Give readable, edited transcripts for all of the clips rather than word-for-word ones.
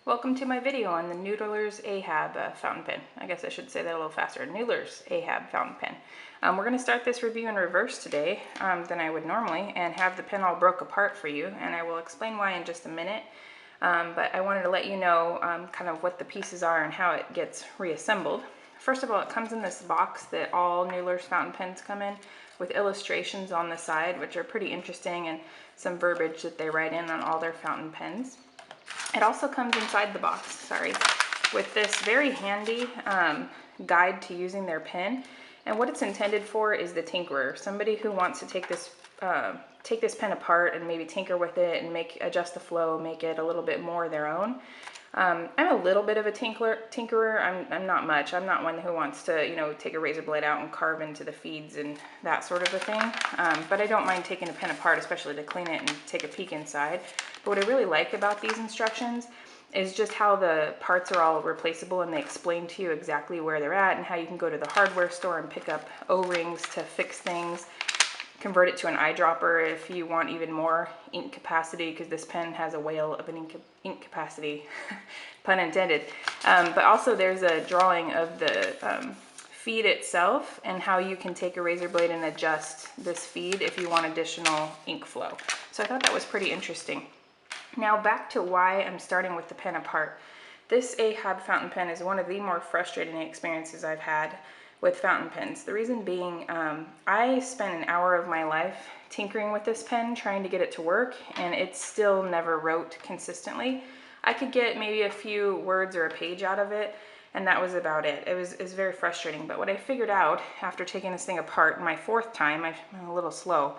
Welcome to my video on the Noodler's Ahab fountain pen. I guess I should say that a little faster. Noodler's Ahab fountain pen. We're going to start this review in reverse today than I would normally and have the pen all broke apart for you, and I will explain why in just a minute. But I wanted to let you know kind of what the pieces are and how it gets reassembled. First of all, it comes in this box that all Noodler's fountain pens come in with illustrations on the side, which are pretty interesting, and some verbiage that they write in on all their fountain pens. It also comes inside the box, with this very handy guide to using their pen. And what it's intended for is the tinkerer, somebody who wants to take this pen apart and maybe tinker with it and adjust the flow, make it a little bit more their own. I'm a little bit of a tinkerer. I'm not much. I'm not one who wants to, take a razor blade out and carve into the feeds and that sort of a thing. But I don't mind taking a pen apart, especially to clean it and take a peek inside. But what I really like about these instructions is just how the parts are all replaceable, and they explain to you exactly where they're at and how you can go to the hardware store and pick up O-rings to fix things. Convert it to an eyedropper if you want even more ink capacity, because this pen has a whale of an ink capacity, pun intended. But also there's a drawing of the feed itself and how you can take a razor blade and adjust this feed if you want additional ink flow. So I thought that was pretty interesting. Now back to why I'm starting with the pen apart. This Ahab fountain pen is one of the more frustrating experiences I've had with fountain pens. The reason being, I spent an hour of my life tinkering with this pen, trying to get it to work, and it still never wrote consistently. I could get maybe a few words or a page out of it, and that was about it. It was very frustrating. But what I figured out after taking this thing apart my fourth time, I'm a little slow,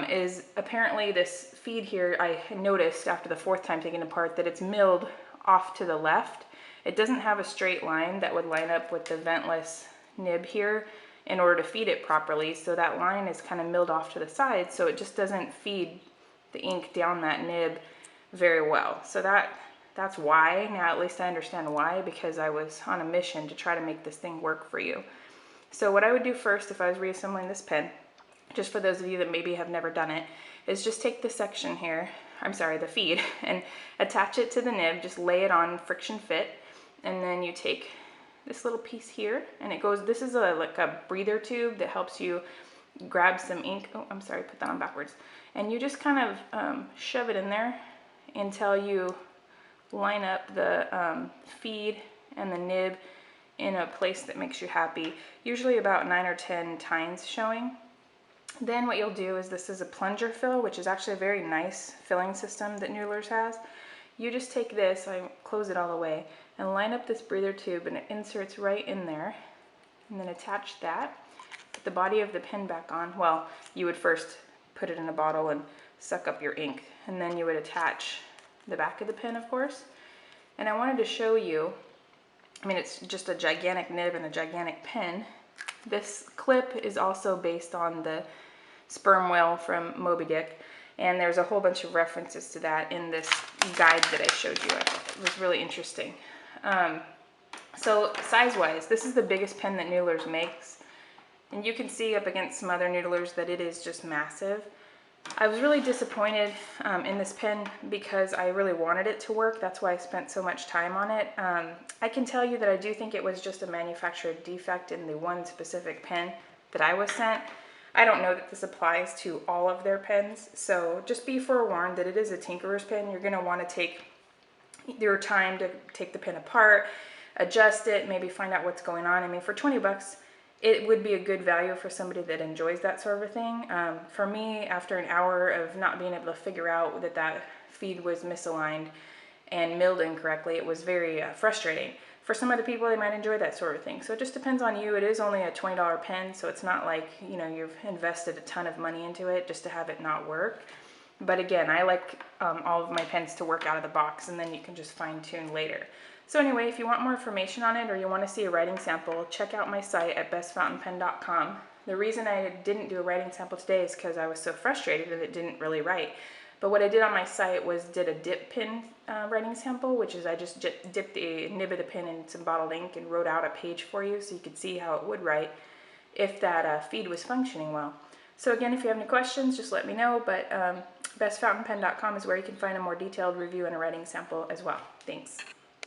is apparently this feed here, I noticed after the fourth time taking it apart that it's milled off to the left. It doesn't have a straight line that would line up with the ventless nib here in order to feed it properly, so that line is kind of milled off to the side, so it just doesn't feed the ink down that nib very well. So that's why. Now at least I understand why, because I was on a mission to try to make this thing work for you. So what I would do first if I was reassembling this pen, just for those of you that maybe have never done it, is just take this section here, the feed, and attach it to the nib. Just lay it on friction fit, and then you take this little piece here, and it goes, this is like a breather tube that helps you grab some ink. Oh, I'm sorry, put that on backwards. And you just kind of shove it in there until you line up the feed and the nib in a place that makes you happy, usually about 9 or 10 tines showing. Then what you'll do is, this is a plunger fill, which is actually a very nice filling system that Noodler's has. You just take this, I close it all the way, and line up this breather tube, and it inserts right in there. And then attach that, put the body of the pen back on. Well, you would first put it in a bottle and suck up your ink, and then you would attach the back of the pen, of course. And I wanted to show you, it's just a gigantic nib and a gigantic pen. This clip is also based on the sperm whale from Moby Dick, and there's a whole bunch of references to that in this guide that I showed you. I thought it was really interesting. So size-wise, this is the biggest pen that Noodler's makes, and you can see up against some other Noodlers that it is just massive. I was really disappointed in this pen because I really wanted it to work. That's why I spent so much time on it. I can tell you that I do think it was just a manufacturer defect in the one specific pen that I was sent. I don't know that this applies to all of their pens, so just be forewarned that it is a tinkerer's pen. You're going to want to take your time to take the pen apart, adjust it, maybe find out what's going on. For 20 bucks, it would be a good value for somebody that enjoys that sort of a thing. For me, after an hour of not being able to figure out that feed was misaligned and milled incorrectly, it was very frustrating. For some other people, they might enjoy that sort of thing. So it just depends on you. It is only a $20 pen, so it's not like, you've invested a ton of money into it just to have it not work. But again, I like all of my pens to work out of the box, and then you can just fine tune later. So anyway, if you want more information on it, or you want to see a writing sample, check out my site at bestfountainpen.com. The reason I didn't do a writing sample today is because I was so frustrated that it didn't really write. But what I did on my site was did a dip pen writing sample, which is I just dipped the nib of the pen in some bottled ink and wrote out a page for you so you could see how it would write if that feed was functioning well. So again, if you have any questions, just let me know. But bestfountainpen.com is where you can find a more detailed review and a writing sample as well. Thanks.